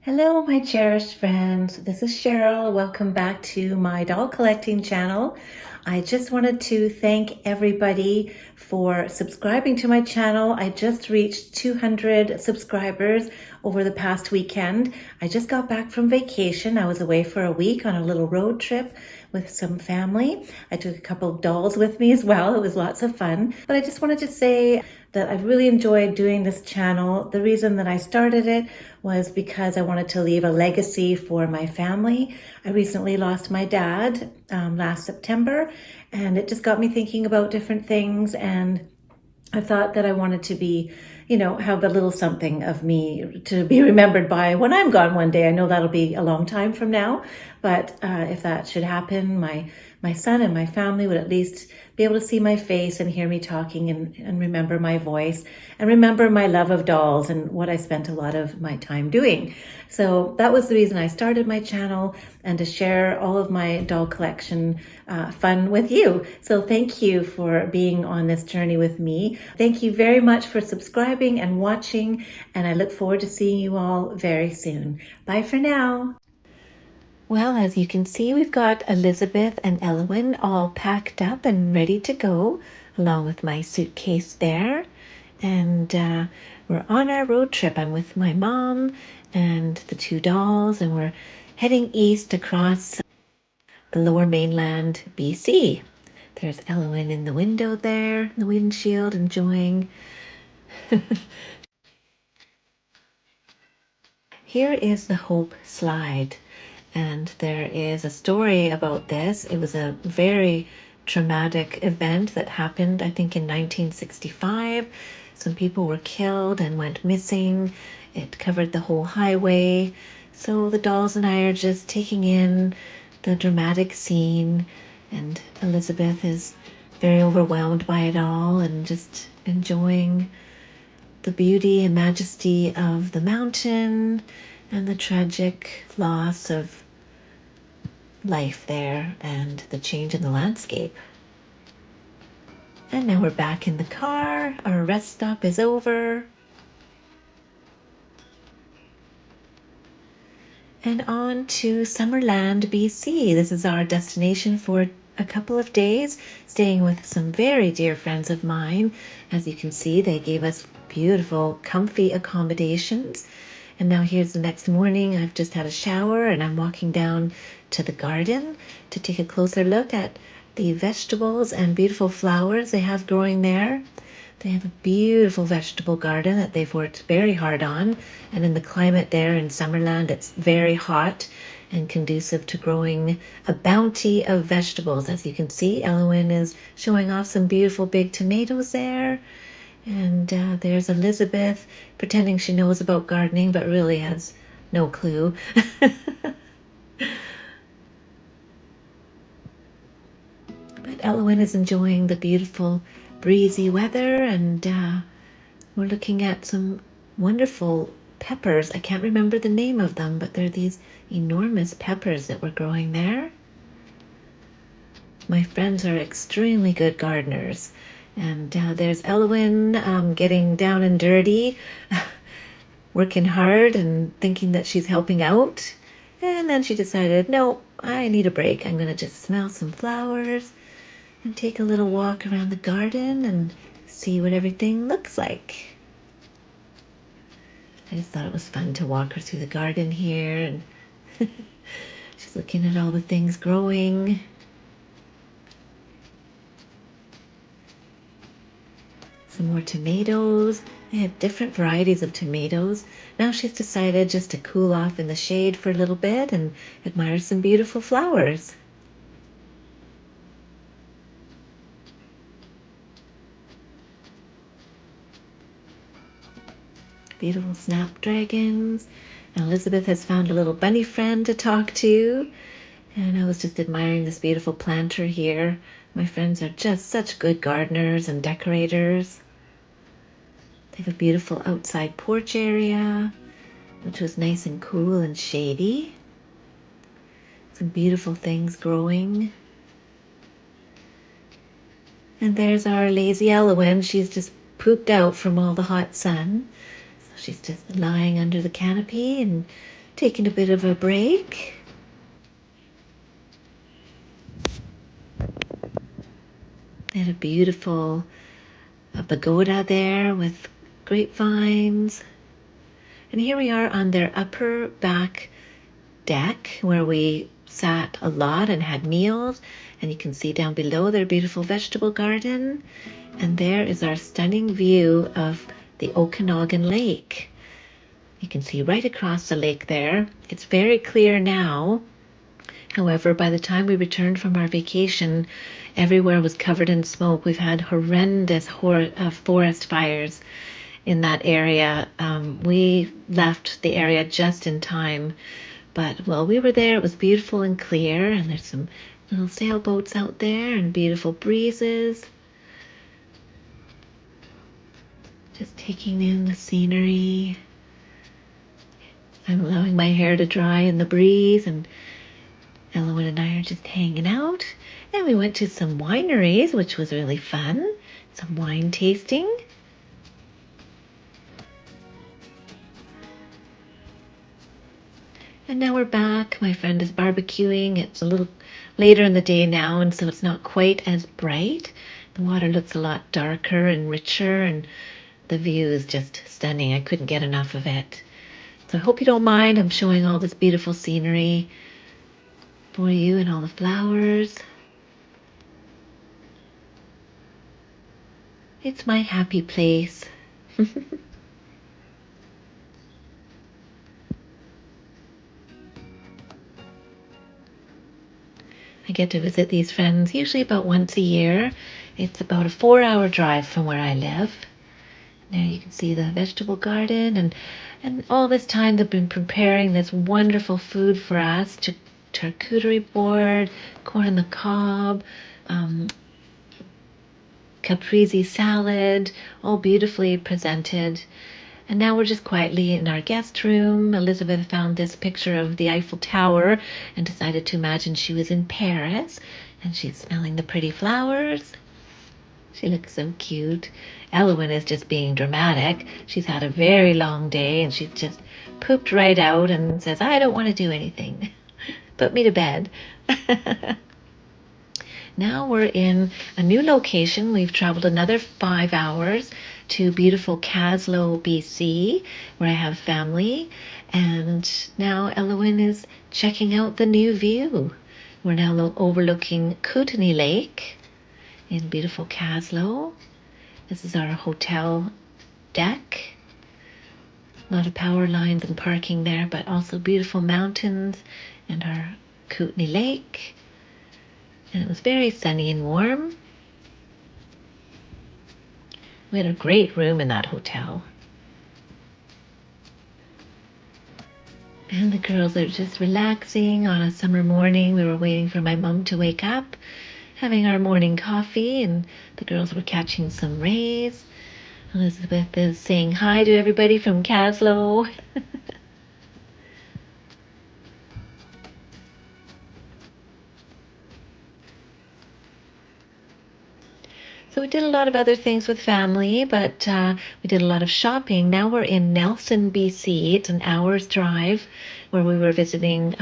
Hello, my cherished friends. This is Cheryl. Welcome back to my doll collecting channel. I just wanted to thank everybody for subscribing to my channel. I just reached 200 subscribers over the past weekend. I just got back from vacation. I was away for a week on a little road trip with some family. I took a couple of dolls with me as well. It was lots of fun. But I just wanted to say that I've really enjoyed doing this channel. The reason that I started it was because I wanted to leave a legacy for my family. I recently lost my dad last September, and it just got me thinking about different things, and I thought that I wanted to be, have a little something of me to be remembered by when I'm gone one day. I know that'll be a long time from now, but if that should happen, my son and my family would at least be able to see my face and hear me talking and remember my voice and remember my love of dolls and what I spent a lot of my time doing. So that was the reason I started my channel, and to share all of my doll collection fun with you. So thank you for being on this journey with me. Thank you very much for subscribing and watching, and I look forward to seeing you all very soon. Bye for now. Well, as you can see, we've got Elizabeth and Ellowyne all packed up and ready to go, along with my suitcase there. And we're on our road trip. I'm with my mom and the two dolls, and we're heading east across the lower mainland, BC. There's Ellowyne in the window there, in the windshield, enjoying. Here is the Hope Slide, and there is a story about this. It was a very traumatic event that happened, I think, in 1965. Some people were killed and went missing. It covered the whole highway. So the dolls and I are just taking in the dramatic scene, and Elizabeth is very overwhelmed by it all and just enjoying the beauty and majesty of the mountain and the tragic loss of life there and the change in the landscape. And now we're back in the car. Our rest stop is over. And on to Summerland, BC. This is our destination for a couple of days, staying with some very dear friends of mine. As you can see, they gave us beautiful, comfy accommodations. And now here's the next morning. I've just had a shower and I'm walking down to the garden to take a closer look at the vegetables and beautiful flowers they have growing there. They have a beautiful vegetable garden that they've worked very hard on. And in the climate there in Summerland, it's very hot and conducive to growing a bounty of vegetables. As you can see, Ellowyne is showing off some beautiful big tomatoes there. And there's Elizabeth pretending she knows about gardening, but really has no clue. But Ellowyne is enjoying the beautiful breezy weather, and we're looking at some wonderful peppers. I can't remember the name of them, but they're these enormous peppers that were growing there. My friends are extremely good gardeners. And there's Ellowyne getting down and dirty, working hard and thinking that she's helping out. And then she decided, no, I need a break. I'm going to just smell some flowers and take a little walk around the garden and see what everything looks like. I just thought it was fun to walk her through the garden here, and she's looking at all the things growing. Some more tomatoes. They have different varieties of tomatoes. Now she's decided just to cool off in the shade for a little bit and admire some beautiful flowers. Beautiful snapdragons. And Elizabeth has found a little bunny friend to talk to. And I was just admiring this beautiful planter here. My friends are just such good gardeners and decorators. They have a beautiful outside porch area, which was nice and cool and shady. Some beautiful things growing. And there's our lazy Ellowyne. She's just pooped out from all the hot sun. So she's just lying under the canopy and taking a bit of a break. They had a beautiful pagoda there with grapevines. And here we are on their upper back deck where we sat a lot and had meals. And you can see down below their beautiful vegetable garden. And there is our stunning view of the Okanagan Lake. You can see right across the lake there. It's very clear now. However, by the time we returned from our vacation, everywhere was covered in smoke. We've had horrendous forest fires in that area. We left the area just in time. But while we were there, it was beautiful and clear. And there's some little sailboats out there and beautiful breezes. Just taking in the scenery. I'm allowing my hair to dry in the breeze, and Ellowyne and I are just hanging out. And we went to some wineries, which was really fun. Some wine tasting. And now we're back. My friend is barbecuing. It's a little later in the day now, and so it's not quite as bright. The water looks a lot darker and richer, and the view is just stunning. I couldn't get enough of it. So I hope you don't mind. I'm showing all this beautiful scenery for you and all the flowers. It's my happy place. I get to visit these friends usually about once a year. It's about a 4-hour drive from where I live. There you can see the vegetable garden, and all this time they've been preparing this wonderful food for us, charcuterie board, corn on the cob, caprese salad, all beautifully presented. And now we're just quietly in our guest room. Elizabeth found this picture of the Eiffel Tower and decided to imagine she was in Paris, and she's smelling the pretty flowers. She looks so cute. Ellowyne is just being dramatic. She's had a very long day and she's just pooped right out and says, I don't want to do anything. Put me to bed. Now we're in a new location. We've traveled another 5 hours to beautiful Kaslo, BC, where I have family. And now Ellowyne is checking out the new view. We're now overlooking Kootenay Lake in beautiful Kaslo. This is our hotel deck. A lot of power lines and parking there, but also beautiful mountains and our Kootenay Lake. And it was very sunny and warm. We had a great room in that hotel. And the girls are just relaxing on a summer morning. We were waiting for my mom to wake up, having our morning coffee, and the girls were catching some rays. Elizabeth is saying hi to everybody from Kaslo. So we did a lot of other things with family, but we did a lot of shopping. Now we're in Nelson, BC. It's an hour's drive where we were visiting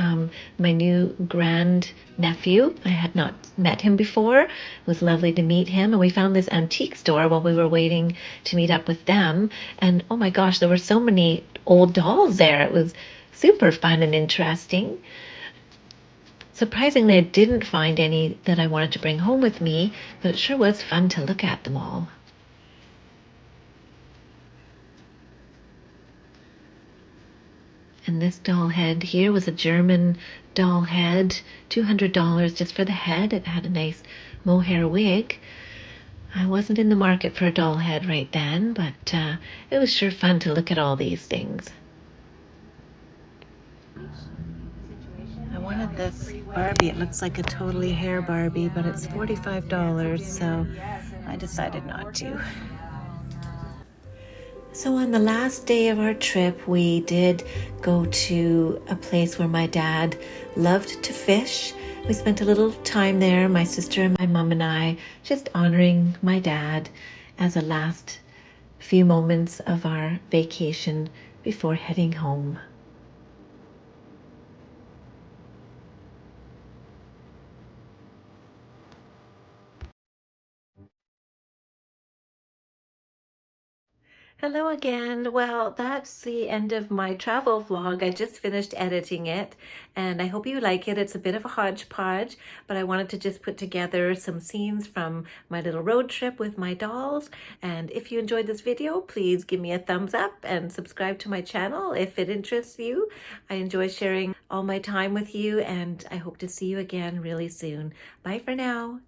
my new grand nephew. I had not met him before. It was lovely to meet him. And we found this antique store while we were waiting to meet up with them. And oh my gosh, there were so many old dolls there. It was super fun and interesting. Surprisingly, I didn't find any that I wanted to bring home with me, but it sure was fun to look at them all. And this doll head here was a German doll head, $200 just for the head. It had a nice mohair wig. I wasn't in the market for a doll head right then, but it was sure fun to look at all these things. I wanted this Barbie. It looks like a totally hair Barbie, but it's $45, so I decided not to. So on the last day of our trip, we did go to a place where my dad loved to fish. We spent a little time there, my sister and my mom and I, just honoring my dad as a last few moments of our vacation before heading home. Hello again. Well, that's the end of my travel vlog. I just finished editing it and I hope you like it. It's a bit of a hodgepodge, but I wanted to just put together some scenes from my little road trip with my dolls. And if you enjoyed this video, please give me a thumbs up and subscribe to my channel if it interests you. I enjoy sharing all my time with you and I hope to see you again really soon. Bye for now.